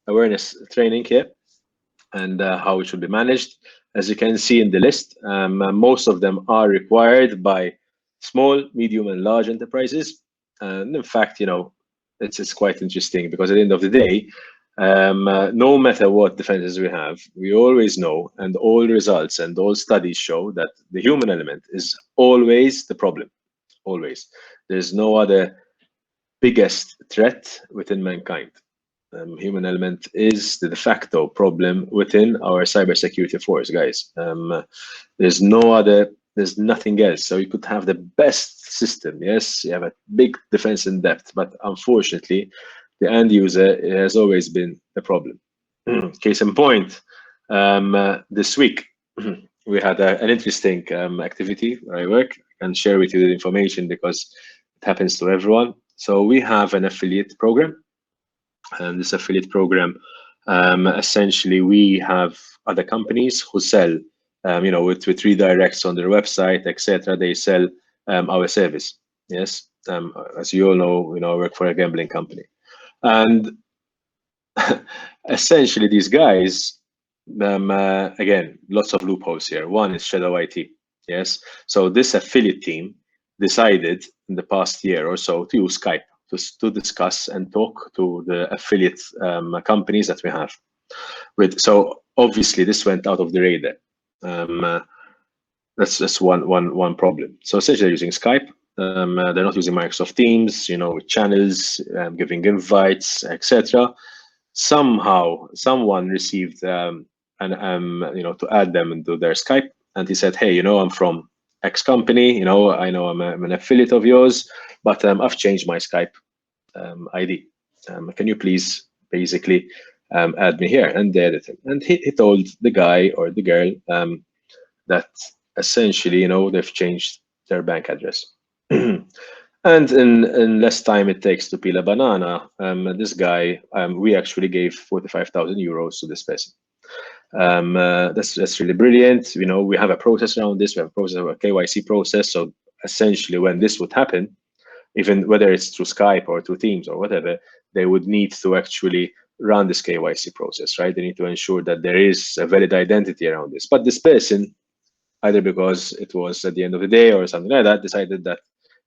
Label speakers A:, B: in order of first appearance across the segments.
A: awareness training here and how it should be managed. As you can see in the list, most of them are required by small, medium, and large enterprises. And in fact, it's quite interesting because at the end of the day, no matter what defenses we have, we always know, and all results and all studies show that the human element is always the problem. Always. There's no other biggest threat within mankind. Human element is the de facto problem within our cybersecurity force, guys. There's no other, there's nothing else. So you could have the best system. Yes, you have a big defense in depth, but unfortunately, the end user has always been the problem. Case in point, this week we had an interesting activity where I work and share with you the information because it happens to everyone. So we have an affiliate program, and this affiliate program, essentially, we have other companies who sell, with redirects on their website, etc. They sell our service. Yes, as you all know, I work for a gambling company, and essentially these guys, again, lots of loopholes here. One is shadow IT. Yes, so this affiliate team decided in the past year or so to use Skype to discuss and talk to the affiliate companies that we have. So obviously this went out of the radar. That's one problem. So essentially they're using Skype. They're not using Microsoft Teams, with channels, giving invites, etc. Somehow someone received to add them into their Skype, and he said, hey, I'm from X company, I know I'm an affiliate of yours, but I've changed my Skype ID. Can you please basically add me here? And they added him. And he told the guy or the girl that essentially, they've changed their bank address. And in less time it takes to peel a banana, this guy, we actually gave 45,000 euros to this person. That's really brilliant. We have a process around this. We have a process of a KYC process. So essentially, when this would happen, even whether it's through Skype or through Teams or whatever, they would need to actually run this KYC process, right? They need to ensure that there is a valid identity around this. But this person, either because it was at the end of the day or something like that, decided that,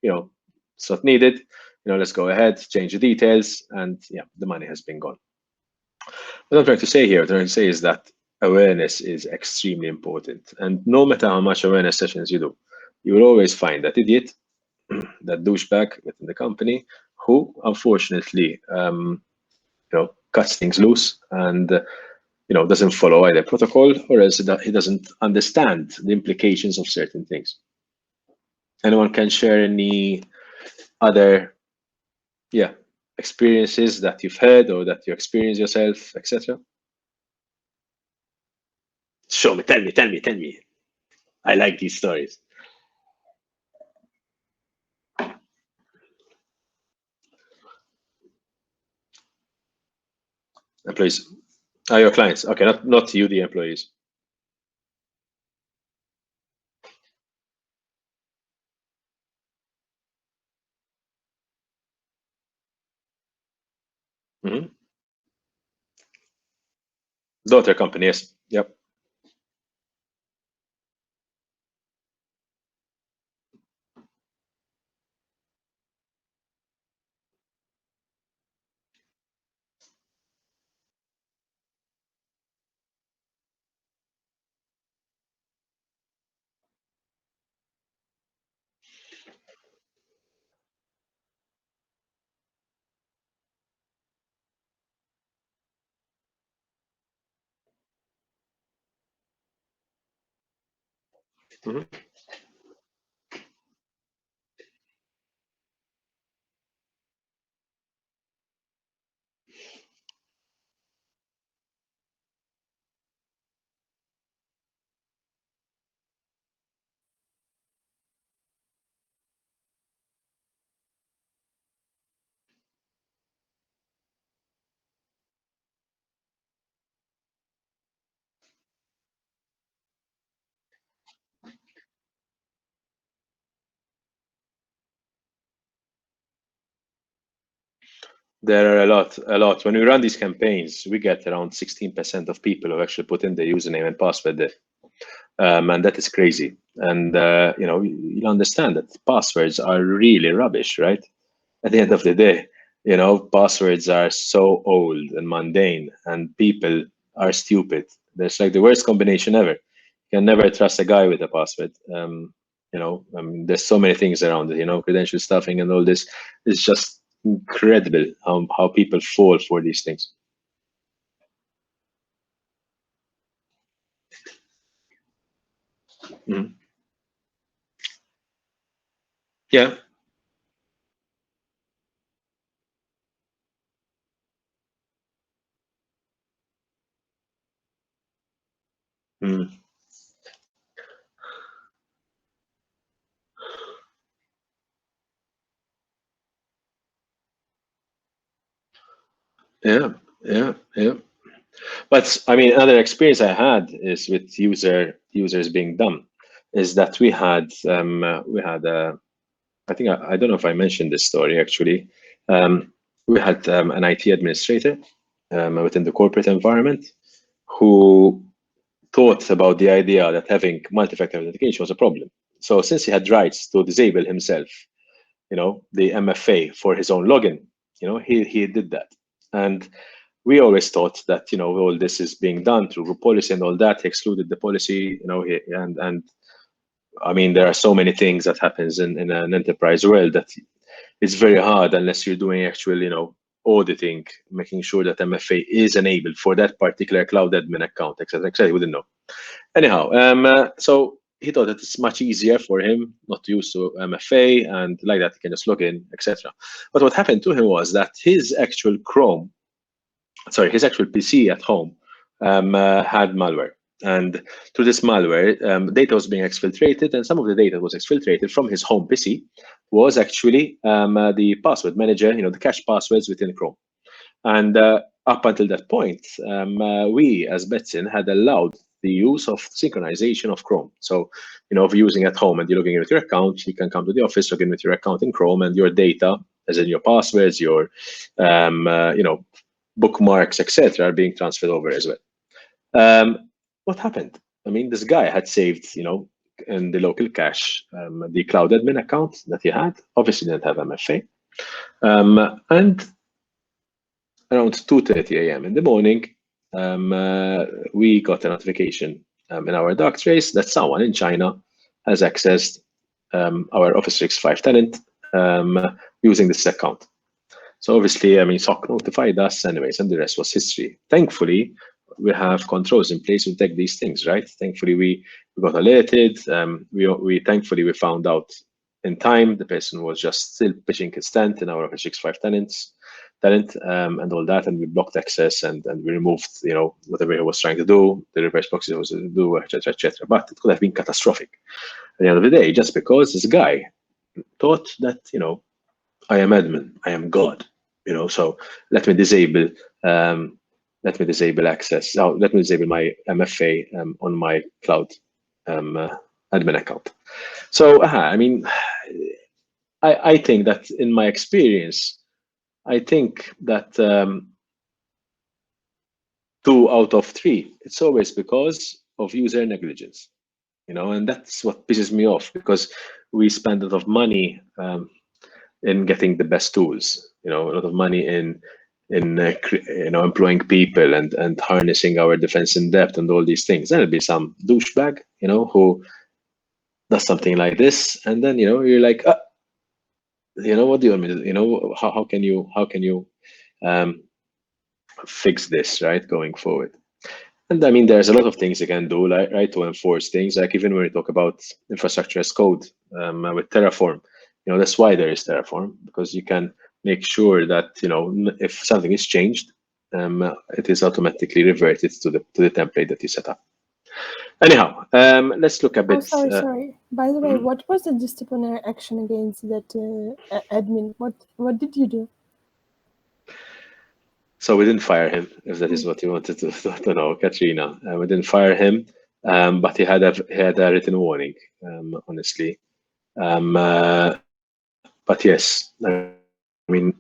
A: it's not needed. Let's go ahead, change the details, and yeah, the money has been gone. What I'm trying to say here, what I'm trying to say is that awareness is extremely important. And no matter how much awareness sessions you do, you will always find that idiot, that douchebag within the company who unfortunately, cuts things loose and, doesn't follow either protocol or else he doesn't understand the implications of certain things. Anyone can share any other, experiences that you've had or that you experience yourself, etc.? Show me, tell me. I like these stories. Employees are your clients. Okay, not you, the employees. Mm-hmm. Daughter company, yes. Yep. Mm-hmm. There are a lot. When we run these campaigns, we get around 16% of people who actually put in their username and password there. And that is crazy. And you understand that passwords are really rubbish, right? At the end of the day, passwords are so old and mundane, and people are stupid. There's like the worst combination ever. You can never trust a guy with a password. There's so many things around it. Credential stuffing and all this. It's just incredible how people fall for these things. Mhm. Yeah. Mm. Yeah. Yeah. Yeah. But I mean, another experience I had is with users being dumb. Is that we had I think I don't know if I mentioned this story actually. We had an IT administrator within the corporate environment who thought about the idea that having multi-factor authentication was a problem. So since he had rights to disable himself, the MFA for his own login, he did that. And we always thought that all this is being done through group policy and all that. He excluded the policy, and I mean there are so many things that happens in an enterprise world that it's very hard unless you're doing actual auditing, making sure that MFA is enabled for that particular cloud admin account, etc. etc. He wouldn't know. Anyhow, so he thought that it's much easier for him not to use to MFA, and like that he can just log in, etc. But what happened to him was that his actual PC at home had malware. And through this malware, data was being exfiltrated, and some of the data was exfiltrated from his home PC was actually the password manager, the cache passwords within Chrome. And up until that point, we as Betsin had allowed the use of synchronization of Chrome. So, if you're using at home and you're logging in with your account, you can come to the office, log in with your account in Chrome, and your data, as in your passwords, your bookmarks, etc., are being transferred over as well. What happened? I mean, this guy had saved, in the local cache, the cloud admin account that he had. Obviously, didn't have MFA, and around 2:30 a.m. in the morning, we got a notification in our dark trace that someone in China has accessed our Office 365 tenant using this account. So obviously, I mean, SOC notified us anyways, and the rest was history. Thankfully, we have controls in place to detect these things, right? Thankfully, we got alerted. We thankfully we found out in time the person was just still pitching his tent in our Office 365 tenant, and all that, and we blocked access and we removed, whatever he was trying to do, the reverse proxy was to do, etc., etc. But it could have been catastrophic at the end of the day, just because this guy thought that, I am admin, I am God, so let me disable access. Oh, let me disable my MFA on my cloud admin account. So, I mean, I think that in my experience, I think that 2 out of 3, it's always because of user negligence, and that's what pisses me off, because we spend a lot of money in getting the best tools, a lot of money in employing people and harnessing our defense in depth and all these things. Then there'll be some douchebag, who does something like this, and then you're like, what do you want me to do? How can you um, fix this, right, going forward? And I mean, there's a lot of things you can do, like, right, to enforce things. Like even when we talk about infrastructure as code with Terraform, that's why there is Terraform, because you can make sure that if something is changed, it is automatically reverted to the template that you set up. Anyhow, let's look a
B: Oh,
A: bit.
B: sorry. By the way,
A: Mhm.
B: what was the disciplinary action against that admin? What did you do?
A: So we didn't fire him, if that is
B: Mm.
A: what you wanted to know, Katrina. We didn't fire him, but he had a written warning. Honestly, but yes, I mean,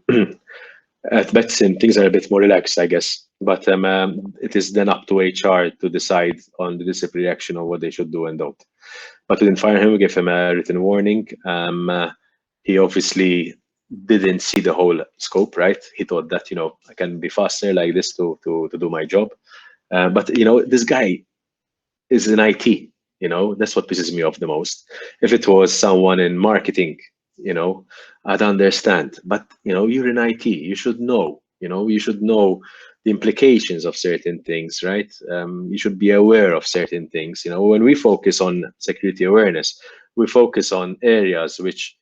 A: At Betsim, things are a bit more relaxed, I guess. But it is then up to HR to decide on the disciplinary action of what they should do and don't. But we didn't fire him. We gave him a written warning. He obviously didn't see the whole scope, right? He thought that, I can be faster like this to do my job. But this guy is in IT. That's what pisses me off the most. If it was someone in marketing, I'd understand. But you're in IT. You should know. You should know the implications of certain things, right? You should be aware of certain things. When we focus on security awareness, we focus on areas which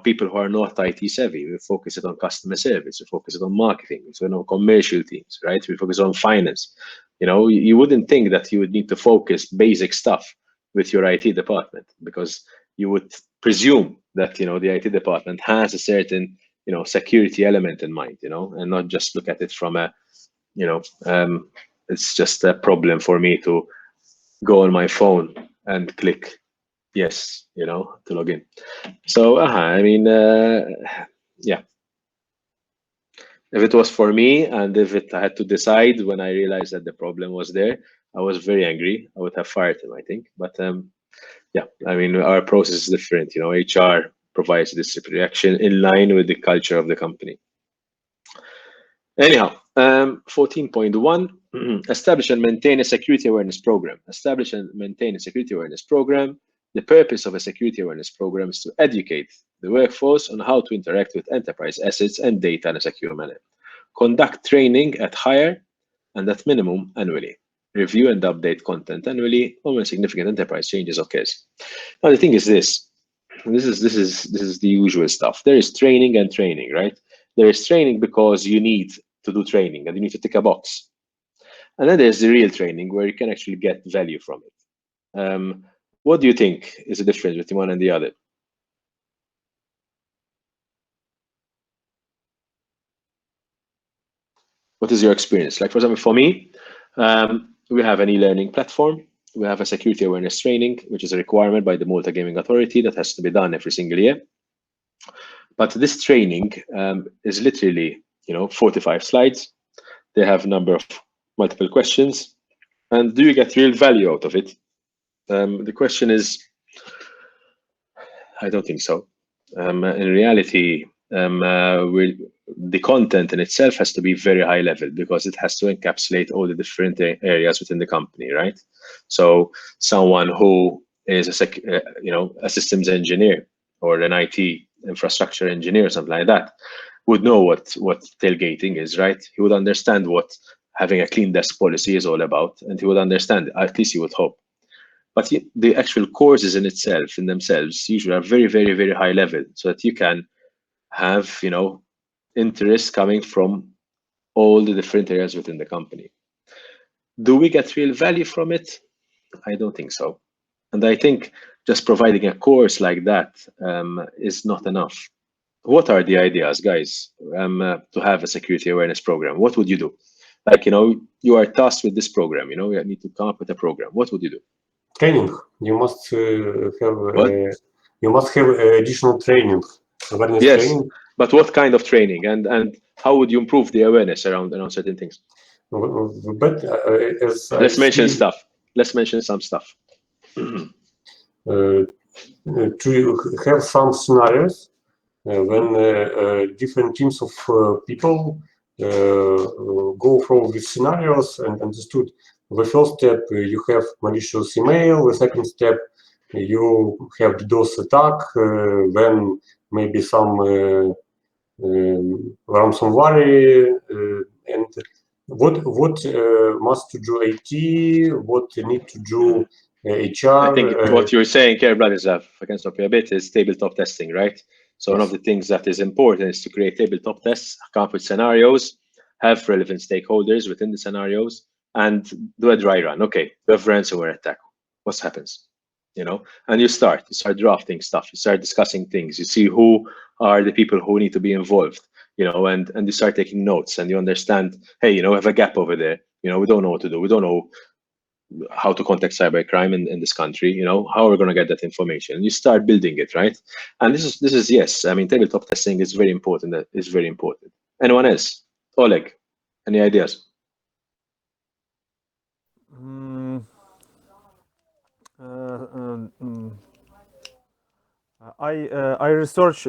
A: people who are not IT savvy. We focus it on customer service. We focus it on marketing. So commercial teams, right? We focus on finance. You wouldn't think that you would need to focus basic stuff with your IT department, because you would presume that the IT department has a certain security element in mind, and not just look at it from a it's just a problem for me to go on my phone and click yes, to log in. So, I mean, yeah. If it was for me, and if I had to decide when I realized that the problem was there, I was very angry. I would have fired him, I think. But yeah, I mean, our process is different. HR provides disciplinary action in line with the culture of the company. Anyhow, 14.1, establish and maintain a security awareness program. Establish and maintain a security awareness program. The purpose of a security awareness program is to educate the workforce on how to interact with enterprise assets and data in a secure manner. Conduct training at higher and at minimum annually. Review and update content annually or when significant enterprise changes occurs. Now the thing is this. This is the usual stuff. There is training and training, right? There is training because you need to do training and you need to tick a box. And then there's the real training where you can actually get value from it. What do you think is the difference between one and the other? What is your experience? Like, for example, for me, we have an e-learning platform. We have a security awareness training, which is a requirement by the Malta Gaming Authority that has to be done every single year. But this training is literally, 45 slides. They have a number of multiple questions. And do you get real value out of it? The question is, I don't think so. In reality, the content in itself has to be very high level because it has to encapsulate all the different areas within the company, right? So someone who is a systems engineer or an IT infrastructure engineer or something like that would know what tailgating is, right? He would understand what having a clean desk policy is all about, and he would understand, at least he would hope. But the actual courses in themselves usually are very, very, very high level, so that you can have interest coming from all the different areas within the company. Do we get real value from it? I don't think so. And I think just providing a course like that is not enough. What are the ideas, guys, to have a security awareness program? What would you do? Like, you are tasked with this program, you need to come up with a program. What would you do?
C: Training. You must have additional training. Awareness
A: yes,
C: training.
A: But what kind of training, and how would you improve the awareness around certain things?
C: But
A: let's mention stuff. Let's mention some stuff.
C: To have some scenarios when different teams of people go through these scenarios and understood. The first step, you have malicious email. The second step, you have DDoS attack. Then maybe some ransomware. And what must to do IT? What need to do HR?
A: I think what you're saying here, Bratislav, if I can stop you a bit, is tabletop testing, right? So one of the things that is important is to create tabletop tests, come up with scenarios, have relevant stakeholders within the scenarios, and do a dry run. Okay, we have ransomware attack. What happens? And you start drafting stuff. You start discussing things. You see who are the people who need to be involved. And you start taking notes, and you understand. Hey, we have a gap over there. We don't know what to do. We don't know how to contact cybercrime in this country. How are we going to get that information? And you start building it, right? And this is yes. I mean, tabletop testing is very important. That is very important. Anyone else? Oleg, any ideas?
D: I research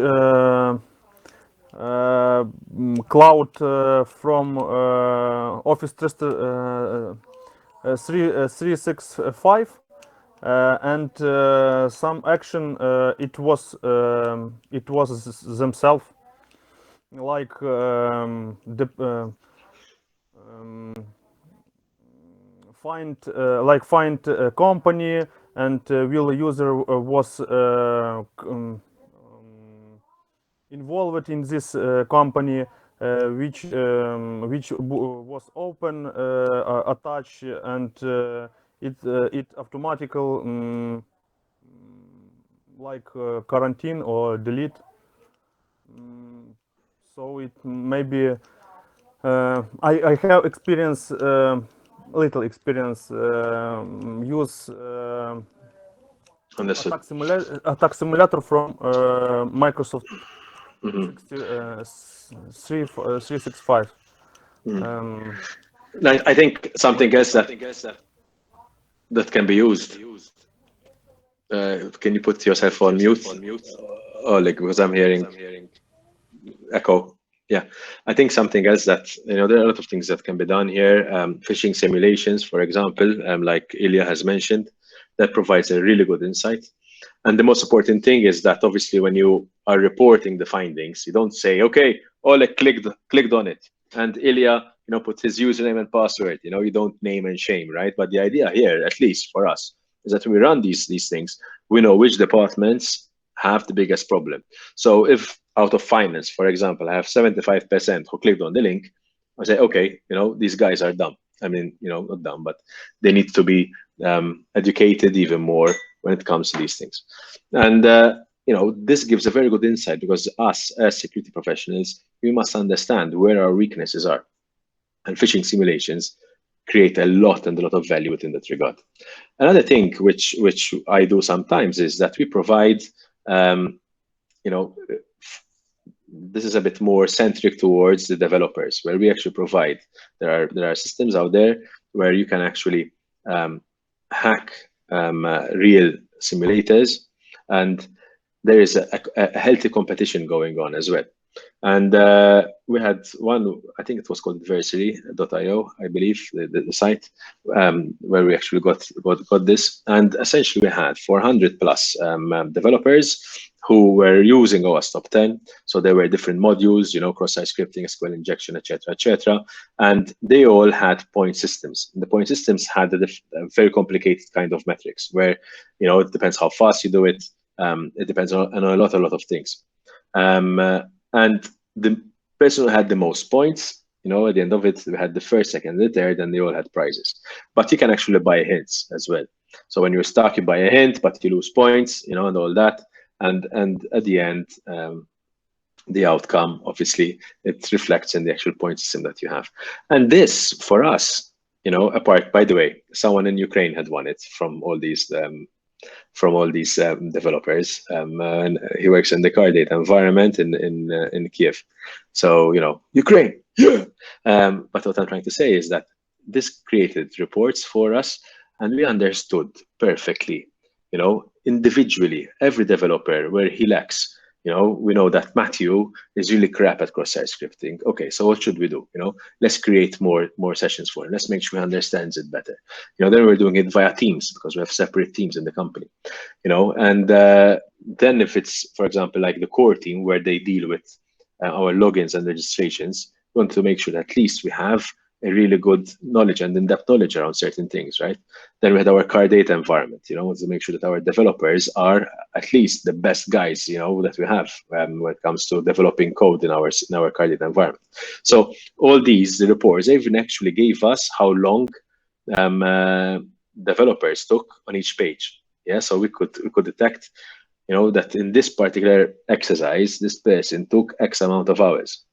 D: cloud from Office 365 and some action it was themselves like find a company and will user was involved in this company which was open attach and it automatical like quarantine or delete. So it maybe I have experience little experience use
A: Understood.
D: attack simulator from Microsoft 365.
A: I think something else that can be used. Can you put yourself on mute? Oh, like, because I'm hearing echo. Yeah, I think something else that, there are a lot of things that can be done here. Phishing simulations, for example, like Ilya has mentioned, that provides a really good insight. And the most important thing is that obviously when you are reporting the findings, you don't say, okay, Oleg clicked on it, and Ilya, put his username and password. You don't name and shame, right? But the idea here, at least for us, is that when we run these things, we know which departments have the biggest problem. So if out of finance, for example, I have 75% who clicked on the link, I say, okay, these guys are dumb. I mean, not dumb, but they need to be educated even more when it comes to these things. And this gives a very good insight, because us as security professionals, we must understand where our weaknesses are. And phishing simulations create a lot of value within that regard. Another thing which I do sometimes is that we provide, this is a bit more centric towards the developers, where we actually provide, there are systems out there where you can actually hack real simulators, and there is a healthy competition going on as well. And we had one, I think it was called adversary.io, I believe, the site, where we actually got this. And essentially we had 400 plus developers who were using OWASP Top 10. So there were different modules, cross-site scripting, SQL injection, etc. And they all had point systems. And the point systems had a very complicated kind of metrics, where, it depends how fast you do it. It depends on a lot of things. And the person who had the most points, at the end of it, we had the first, second, the third, and they all had prizes. But you can actually buy hints as well. So when you're stuck, you buy a hint, but you lose points, and all that. And at the end, the outcome, obviously, it reflects in the actual point system that you have. And this, for us, apart, by the way, someone in Ukraine had won it from all these developers, and he works in the car data environment in Kiev. So Ukraine, yeah. But what I'm trying to say is that this created reports for us, and we understood perfectly, individually, every developer where he lacks. We know that Matthew is really crap at cross-site scripting. Okay, so what should we do? Let's create more sessions for him. Let's make sure he understands it better. Then we're doing it via teams, because we have separate teams in the company. And then if it's, for example, like the core team where they deal with our logins and registrations, we want to make sure that at least we have a really good knowledge and in-depth knowledge around certain things, right? Then we had our car data environment, to make sure that our developers are at least the best guys, that we have when it comes to developing code in our car data environment. So all these, the reports, even actually gave us how long developers took on each page. Yeah, so we could detect, that in this particular exercise, this person took X amount of hours.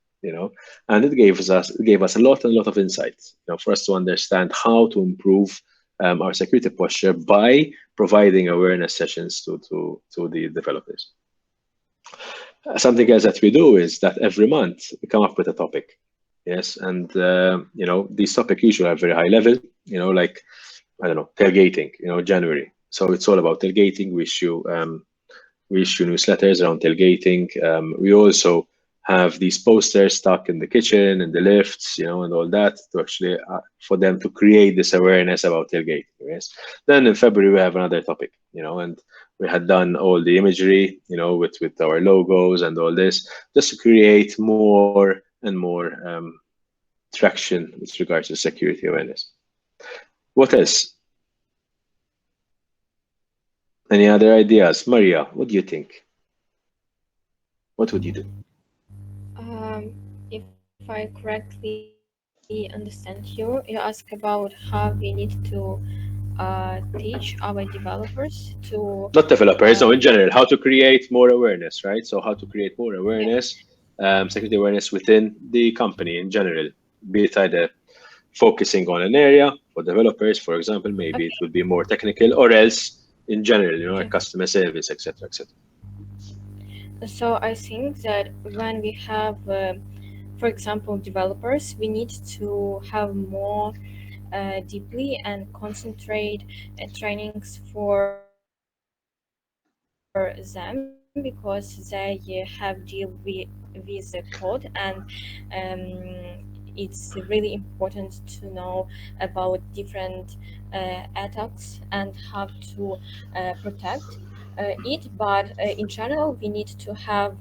A: And it gave us a lot of insights, for us to understand how to improve our security posture by providing awareness sessions to the developers. Something else that we do is that every month we come up with a topic. Yes, and these topics usually are very high level. Like, I don't know, tailgating. January. So it's all about tailgating. We issue newsletters around tailgating. We also have these posters stuck in the kitchen and the lifts, and all that to actually for them to create this awareness about tailgating. Yes. Then in February we have another topic, and we had done all the imagery, with our logos and all this, just to create more and more traction with regards to security awareness. What else? Any other ideas? Maria, what do you think? What would you do?
E: If I correctly understand you ask about how we need to teach our developers to
A: Not developers, no, in
E: um,
A: general, how to create more awareness, right? So how to create more
E: yeah,
A: awareness, security awareness within the company in general, be it either focusing on an area for developers, for example, maybe it
E: okay,
A: would be more technical, or else in general, like
E: okay.
A: customer service, etc., etc.
E: So I think that when we have, for example, developers, we need to have more deeply and concentrate trainings for them because they have deal with the code, and it's really important to know about different attacks and how to protect it. But in general, we need to have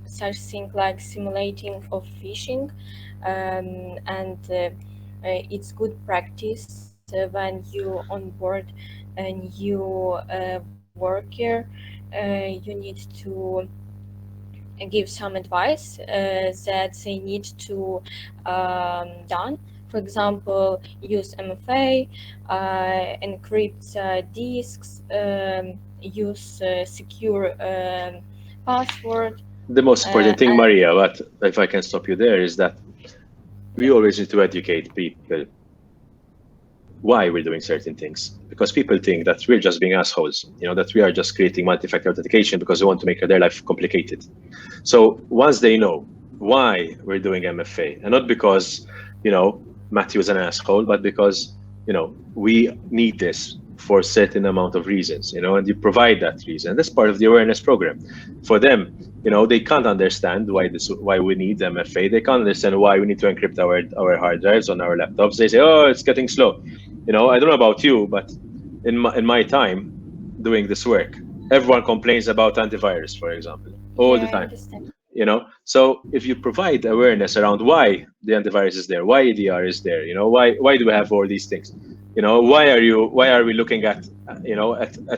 E: such thing like simulating of phishing, and it's good practice when you onboard a new worker. You need to give some advice that they need to done. For example, use MFA, encrypt disks, use secure password.
A: The most important thing,
E: And
A: Maria, but if I can stop you there, is that we
E: yeah,
A: always need to educate people why we're doing certain things, because people think that we're just being assholes, that we are just creating multi-factor authentication because we want to make their life complicated. So once they know why we're doing MFA, and not because, Matthew is an asshole, but because, we need this for a certain amount of reasons, and you provide that reason. That's part of the awareness program. For them, they can't understand why we need MFA. They can't understand why we need to encrypt our hard drives on our laptops. They say, oh, it's getting slow. I don't know about you, but in my time doing this work, everyone complains about antivirus, for example, all the
E: yeah, I
A: time.
E: understand.
A: So if you provide awareness around why the antivirus is there, why EDR is there, why do we have all these things, why are we looking at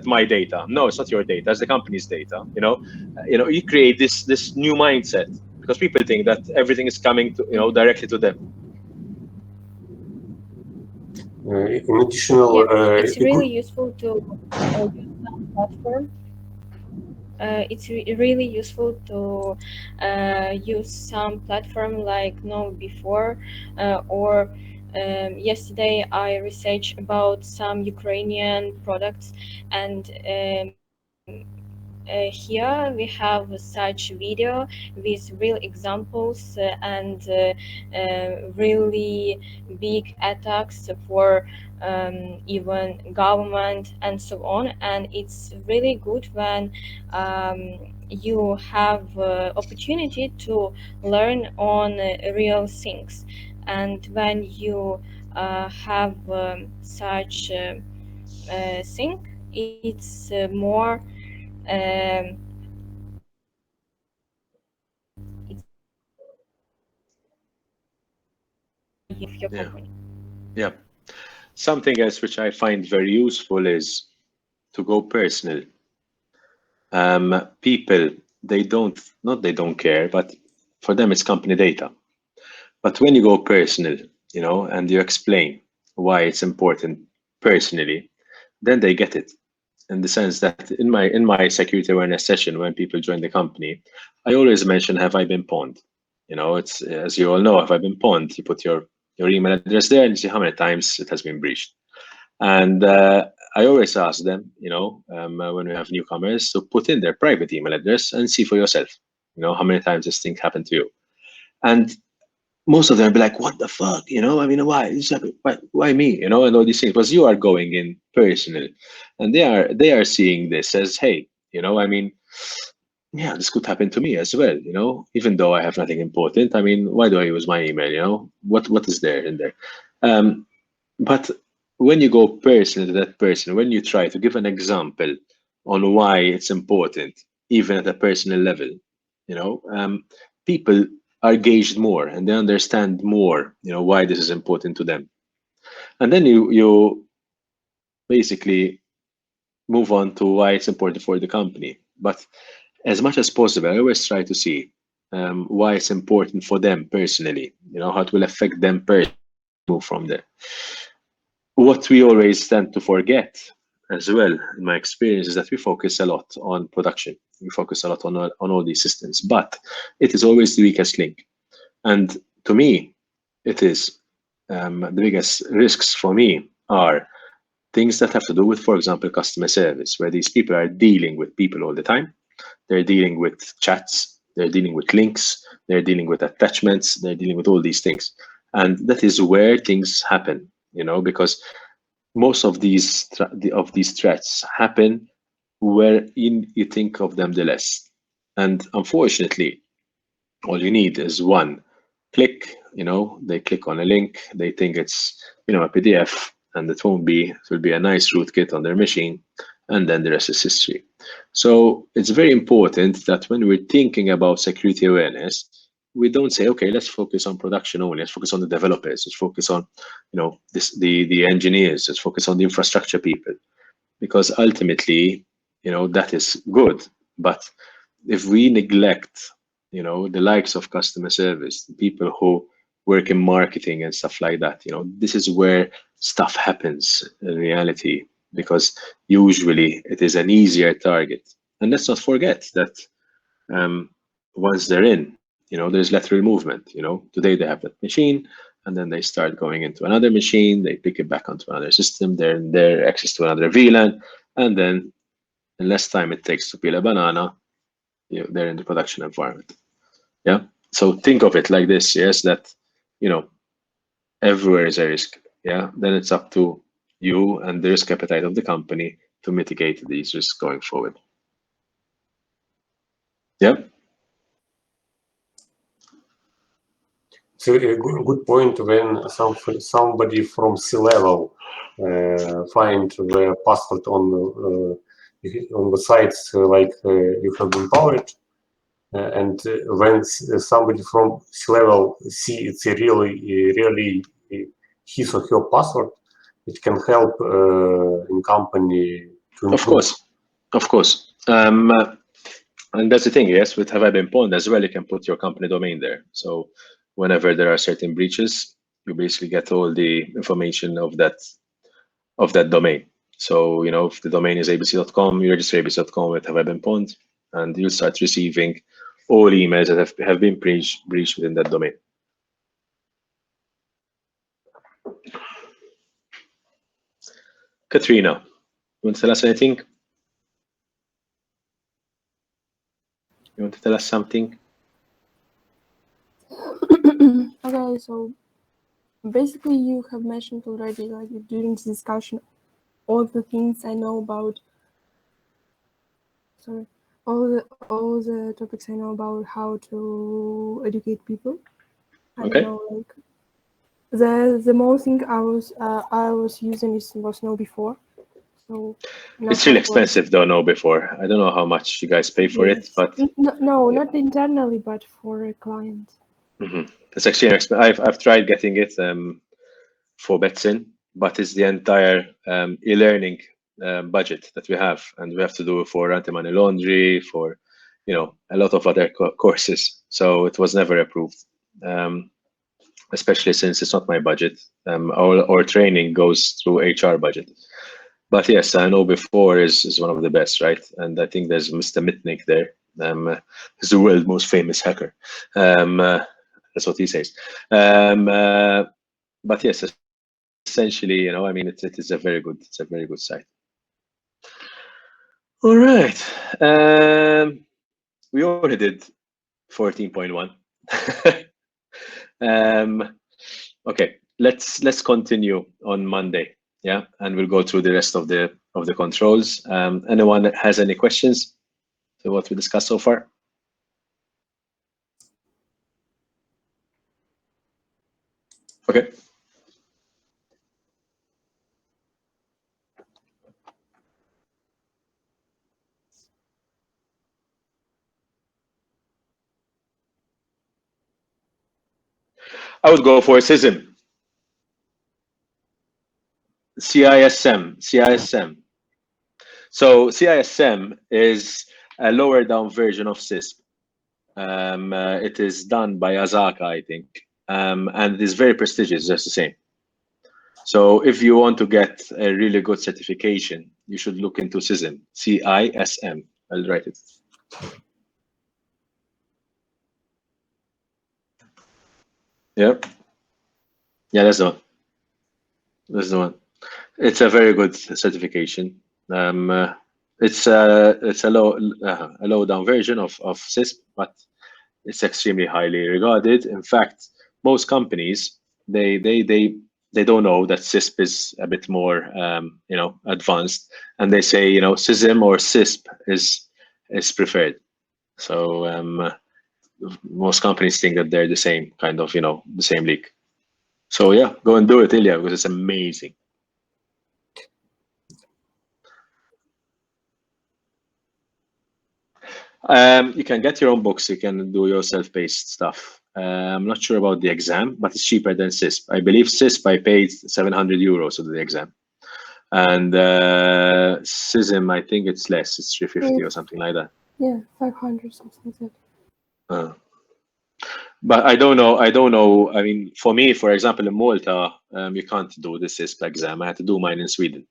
A: my data? No, it's not your data, it's the company's data. You create this new mindset because people think that everything is coming to directly to them.
C: In additional,
E: Yeah, it's
C: a
E: really
C: good
E: useful to use some platform. Really useful to use some platform like Know Before, or yesterday I researched about some Ukrainian products, and here we have such video with real examples and really big attacks for even government and so on. And it's really good when you have opportunity to learn on real things, and when you have such thing, it's more um, it's of your
A: Yeah,
E: company.
A: yeah. Something else which I find very useful is to go personal. People, they don't care, but for them it's company data. But when you go personal, and you explain why it's important personally, then they get it. In the sense that in my security awareness session, when people join the company, I always mention, have I been pawned? It's, as you all know, have I been pawned? You put your email address there and you see how many times it has been breached. And I always ask them, when we have newcomers, to put in their private email address and see for yourself, how many times this thing happened to you. And most of them be like, what the fuck, I mean, why? Why me, and all these things, because you are going in personal, and they are seeing this as, hey, I mean, yeah, this could happen to me as well, even though I have nothing important. I mean, why do I use my email, what is there in there? But when you go personal to that person, when you try to give an example on why it's important, even at a personal level, people are gauged more and they understand more, why this is important to them. And then you basically move on to why it's important for the company. But as much as possible, I always try to see why it's important for them personally, how it will affect them personally, move from there. What we always tend to forget as well, in my experience, is that we focus a lot on production. We focus a lot on all these systems, but it is always the weakest link. And to me, it is the biggest risks for me are things that have to do with, for example, customer service, where these people are dealing with people all the time. They're dealing with chats, they're dealing with links, they're dealing with attachments, they're dealing with all these things. And that is where things happen, because most of these threats happen where you think of them the less. And unfortunately, all you need is one click, they click on a link, they think it's, a PDF, and it will be a nice rootkit on their machine, and then the rest is history. So it's very important that when we're thinking about security awareness, we don't say, okay, let's focus on production only, let's focus on the developers, let's focus on, the engineers, let's focus on the infrastructure people, because ultimately, that is good. But if we neglect, the likes of customer service, the people who work in marketing and stuff like that, this is where stuff happens in reality, because usually it is an easier target. And let's not forget that once they're in, there's lateral movement. Today they have that machine, and then they start going into another machine, they pick it back onto another system, they're in their access to another VLAN, and then in less time it takes to peel a banana, they're in the production environment. Yeah. So think of it like this, yes, that, everywhere is a risk. Yeah. Then it's up to you and the risk appetite of the company to mitigate these risks going forward. Yeah.
C: So a good point when somebody from C-level find the password on the sites like you have been powered, and when somebody from C-level see it's a really his or her password, it can help in company to improve.
A: Of course. And that's the thing, yes, with Have I Been Pwned as well, you can put your company domain there. So whenever there are certain breaches, you basically get all the information of that domain. So, if the domain is abc.com, you register abc.com with Have I Been Pwned, and you'll start receiving all emails that have been breached within that domain. Katrina, you want to tell us anything? You want to tell us something?
B: Okay, so basically you have mentioned already, like during this discussion, all the things I know about. Sorry, all the topics I know about how to educate people. I
A: Okay.
B: don't know, like the most thing I was using was Know Before. So
A: it's really expensive though, Know Before. I don't know how much you guys pay for it, but
B: no, not internally, but for a client.
A: It's actually expensive. I've tried getting it for Betsin, but it's the entire e-learning budget that we have, and we have to do it for anti-money laundry, for a lot of other courses. So it was never approved, especially since it's not my budget. Our training goes through HR budget. But yes, I Know Before is one of the best, right? And I think there's Mr. Mitnick there. He's the world's most famous hacker. That's what he says. But yes, essentially, I mean, it is a very good site. All right. We already did 14.1. Okay, let's continue on Monday. Yeah, and we'll go through the rest of the controls. Anyone has any questions to what we discussed so far? Okay. I would go for CISM. CISM. So CISM is a lower down version of CISP. It is done by Azaka, I think, and it is very prestigious, just the same. So if you want to get a really good certification, you should look into CISM, CISM. I'll write it. Yeah, that's the one. That's the one. It's a very good certification. It's a low down version of CISP, but it's extremely highly regarded. In fact, most companies they don't know that CISP is a bit more advanced, and they say CISM or CISP is preferred. So most companies think that they're the same kind of the same league. So yeah, go and do it, Ilya, because it's amazing. You can get your own books. You can do your self-paced stuff. I'm not sure about the exam, but it's cheaper than CISP. I believe CISP I paid 700 euros to do the exam, and CISM I think it's less. It's 350 or something like that.
B: Yeah, 500 something like that.
A: But I don't know. I mean, for me, for example, in Malta, you can't do the CISP exam. I had to do mine in Sweden.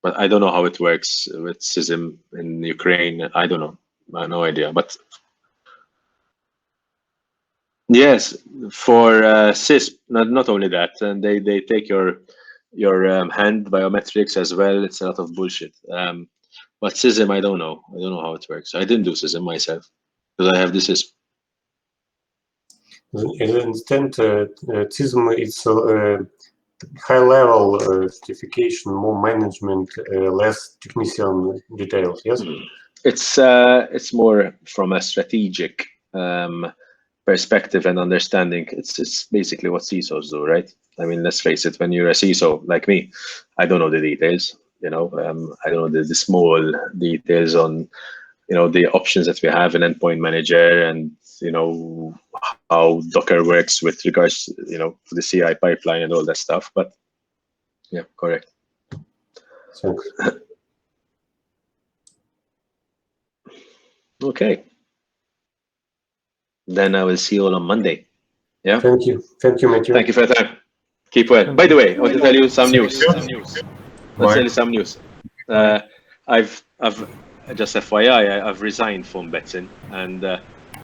A: But I don't know how it works with CISM in Ukraine. I don't know. I have no idea. But yes, for CISP, not only that, and they take your hand biometrics as well. It's a lot of bullshit. But CISM, I don't know. I don't know how it works. I didn't do CISM myself because I have the CISP.
C: I understand CISM is high-level certification, more management, less technician details. Yes,
A: it's more from a strategic perspective and understanding. It's basically what CISOs do, right? I mean, let's face it. When you're a CISO like me, I don't know the details. I don't know the small details on the options that we have in endpoint manager and how Docker works with regards to the CI pipeline and all that stuff. But yeah, correct.
C: thanks.
A: Okay. Then I will see you all on Monday. Yeah.
C: Thank you, Matthew.
A: Thank you for your time. Keep well. By the way, I want to tell you some news. Let's tell you some news. I've just FYI, I've resigned from Betson, and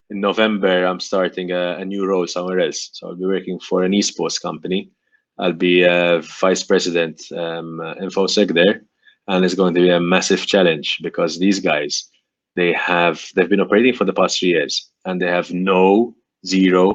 A: in November I'm starting a new role somewhere else. So I'll be working for an esports company. I'll be vice president infosec there, and it's going to be a massive challenge because these guys they've been operating for the past 3 years and they have zero